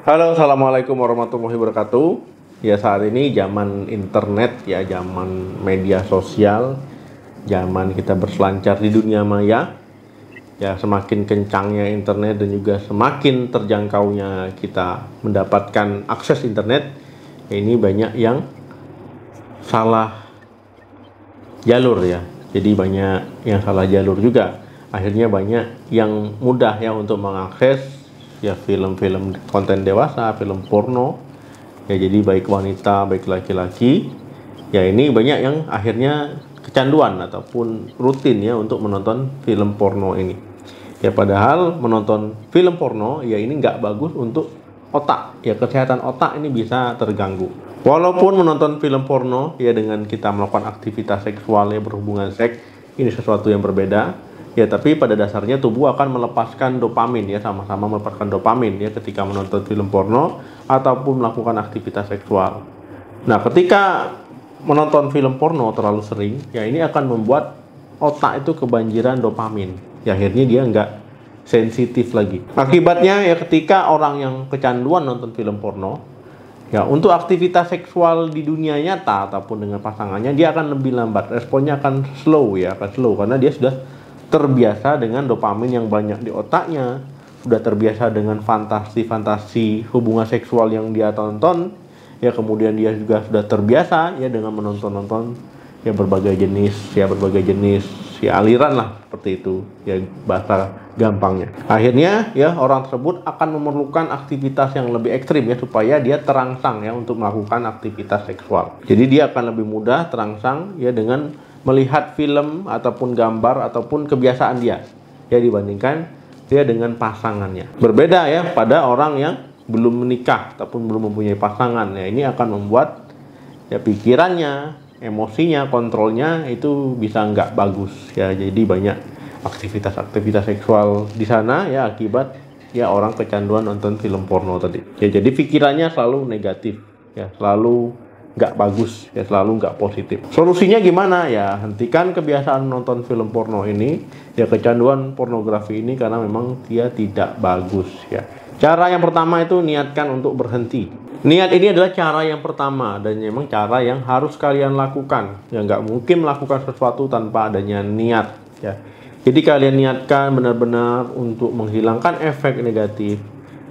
Halo, assalamualaikum warahmatullahi wabarakatuh. Ya, saat ini zaman internet, ya, zaman media sosial, zaman kita berselancar di dunia maya. Ya, semakin kencangnya internet dan juga semakin terjangkaunya kita mendapatkan akses internet, ya, ini banyak yang salah jalur ya. Jadi banyak yang salah jalur juga. Akhirnya banyak yang mudah ya untuk mengakses ya film-film konten dewasa, film porno. Ya, jadi baik wanita, baik laki-laki. Ya, ini banyak yang akhirnya kecanduan ataupun rutin ya untuk menonton film porno ini. Ya, padahal menonton film porno ya ini nggak bagus untuk otak. Ya, kesehatan otak ini bisa terganggu. Walaupun menonton film porno ya dengan kita melakukan aktivitas seksual ya berhubungan seks, ini sesuatu yang berbeda. Ya, tapi pada dasarnya tubuh akan melepaskan dopamin ya, sama-sama melepaskan dopamin ya ketika menonton film porno ataupun melakukan aktivitas seksual. Nah, ketika menonton film porno terlalu sering, ya ini akan membuat otak itu kebanjiran dopamin. Ya, akhirnya dia nggak sensitif lagi. Akibatnya ya ketika orang yang kecanduan nonton film porno, ya untuk aktivitas seksual di dunia nyata ataupun dengan pasangannya dia akan lebih lambat. Responnya akan slow ya, akan slow karena dia sudah terbiasa dengan dopamin yang banyak di otaknya, sudah terbiasa dengan fantasi-fantasi hubungan seksual yang dia tonton, ya kemudian dia juga sudah terbiasa ya dengan menonton-nonton ya berbagai jenis ya aliran lah seperti itu ya bahasa gampangnya. Akhirnya ya orang tersebut akan memerlukan aktivitas yang lebih ekstrim ya supaya dia terangsang ya untuk melakukan aktivitas seksual. Jadi dia akan lebih mudah terangsang ya dengan melihat film ataupun gambar ataupun kebiasaan dia ya dibandingkan dia dengan pasangannya. Berbeda ya pada orang yang belum menikah ataupun belum mempunyai pasangan ya, ini akan membuat ya pikirannya, emosinya, kontrolnya itu bisa nggak bagus ya. Jadi banyak aktivitas-aktivitas seksual di sana ya akibat ya orang kecanduan nonton film porno tadi ya. Jadi pikirannya selalu negatif ya, selalu nggak bagus ya, selalu nggak positif. Solusinya gimana ya? Hentikan kebiasaan nonton film porno ini ya, kecanduan pornografi ini, karena memang dia tidak bagus ya. Cara yang pertama itu niatkan untuk berhenti. Niat ini adalah cara yang pertama dan memang cara yang harus kalian lakukan ya. Nggak mungkin melakukan sesuatu tanpa adanya niat ya. Jadi kalian niatkan benar-benar untuk menghilangkan efek negatif,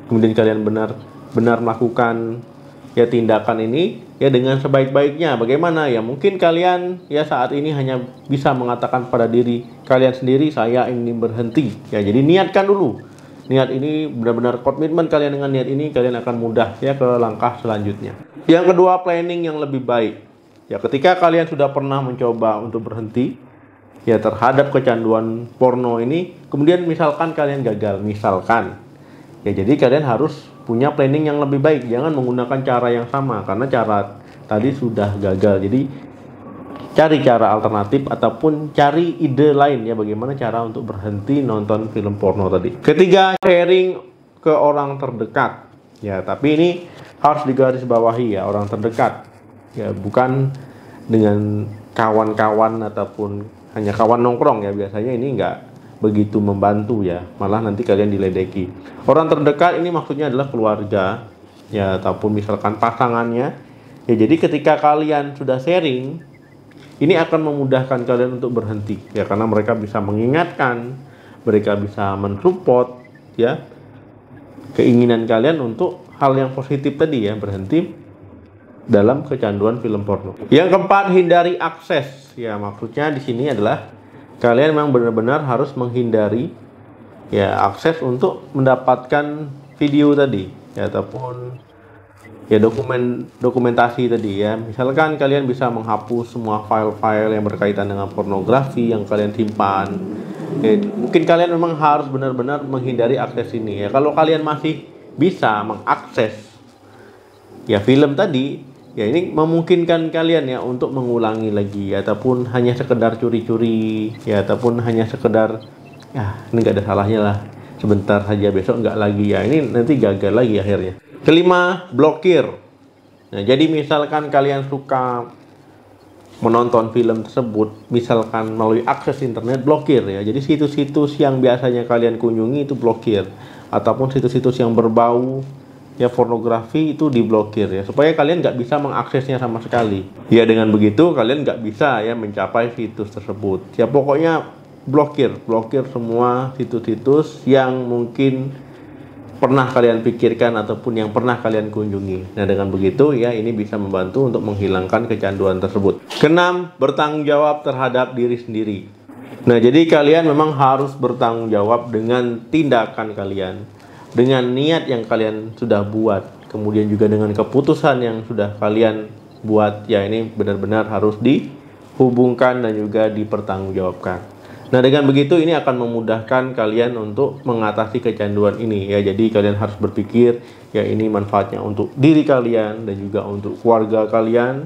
kemudian kalian benar-benar melakukan ya tindakan ini ya dengan sebaik-baiknya. Bagaimana ya? Mungkin kalian ya saat ini hanya bisa mengatakan pada diri kalian sendiri, saya ingin berhenti ya. Jadi niatkan dulu. Niat ini benar-benar komitmen kalian, dengan niat ini kalian akan mudah ya ke langkah selanjutnya. Yang kedua, planning yang lebih baik. Ya, ketika kalian sudah pernah mencoba untuk berhenti ya terhadap kecanduan porno ini, kemudian misalkan kalian gagal, misalkan ya, jadi kalian harus punya planning yang lebih baik. Jangan menggunakan cara yang sama karena cara tadi sudah gagal. Jadi cari cara alternatif ataupun cari ide lain ya, bagaimana cara untuk berhenti nonton film porno tadi. Ketiga, sharing ke orang terdekat ya, tapi ini harus digarisbawahi ya, orang terdekat ya, bukan dengan kawan-kawan ataupun hanya kawan nongkrong ya. Biasanya ini nggak begitu membantu ya, malah nanti kalian diledeki. Orang terdekat ini maksudnya adalah keluarga ya, ataupun misalkan pasangannya ya. Jadi ketika kalian sudah sharing, ini akan memudahkan kalian untuk berhenti ya, karena mereka bisa mengingatkan, mereka bisa mensupport ya keinginan kalian untuk hal yang positif tadi ya, berhenti dalam kecanduan film porno. Yang keempat, hindari akses ya. Maksudnya di sini adalah kalian memang benar-benar harus menghindari ya akses untuk mendapatkan video tadi ya, ataupun ya dokumentasi tadi ya. Misalkan kalian bisa menghapus semua file-file yang berkaitan dengan pornografi yang kalian simpan ya, mungkin kalian memang harus benar-benar menghindari akses ini ya. Kalau kalian masih bisa mengakses ya film tadi ya, ini memungkinkan kalian ya untuk mengulangi lagi ya, ataupun hanya sekedar curi-curi ya, ataupun hanya sekedar ya ini nggak ada salahnya lah, sebentar saja, besok nggak lagi ya, ini nanti gagal lagi akhirnya. Kelima, blokir. Nah, jadi misalkan kalian suka menonton film tersebut, misalkan melalui akses internet, blokir ya. Jadi situs-situs yang biasanya kalian kunjungi itu blokir, ataupun situs-situs yang berbau ya pornografi itu diblokir ya, supaya kalian nggak bisa mengaksesnya sama sekali. Ya dengan begitu kalian nggak bisa ya mencapai situs tersebut. Ya pokoknya blokir semua situs-situs yang mungkin pernah kalian pikirkan ataupun yang pernah kalian kunjungi. Nah dengan begitu ya ini bisa membantu untuk menghilangkan kecanduan tersebut. Keenam, bertanggung jawab terhadap diri sendiri. Nah jadi kalian memang harus bertanggung jawab dengan tindakan kalian, dengan niat yang kalian sudah buat, kemudian juga dengan keputusan yang sudah kalian buat. Ya ini benar-benar harus dihubungkan dan juga dipertanggungjawabkan. Nah dengan begitu ini akan memudahkan kalian untuk mengatasi kecanduan ini ya. Jadi kalian harus berpikir ya ini manfaatnya untuk diri kalian dan juga untuk keluarga kalian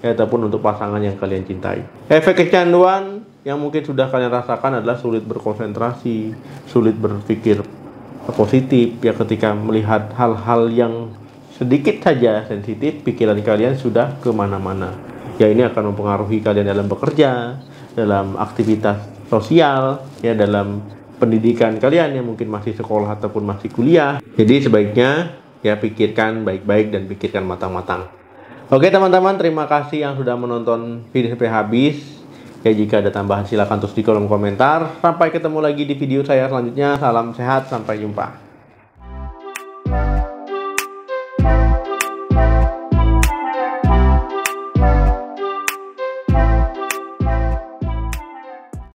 ya, ataupun untuk pasangan yang kalian cintai. Efek kecanduan yang mungkin sudah kalian rasakan adalah sulit berkonsentrasi, sulit berpikir positif ya, ketika melihat hal-hal yang sedikit saja sensitif, pikiran kalian sudah kemana-mana ya. Ini akan mempengaruhi kalian dalam bekerja, dalam aktivitas sosial ya, dalam pendidikan kalian yang mungkin masih sekolah ataupun masih kuliah. Jadi sebaiknya ya pikirkan baik-baik dan pikirkan matang-matang. Oke teman-teman, terima kasih yang sudah menonton video sampai habis ya. Jika ada tambahan silakan tulis di kolom komentar. Sampai ketemu lagi di video saya selanjutnya. Salam sehat, sampai jumpa.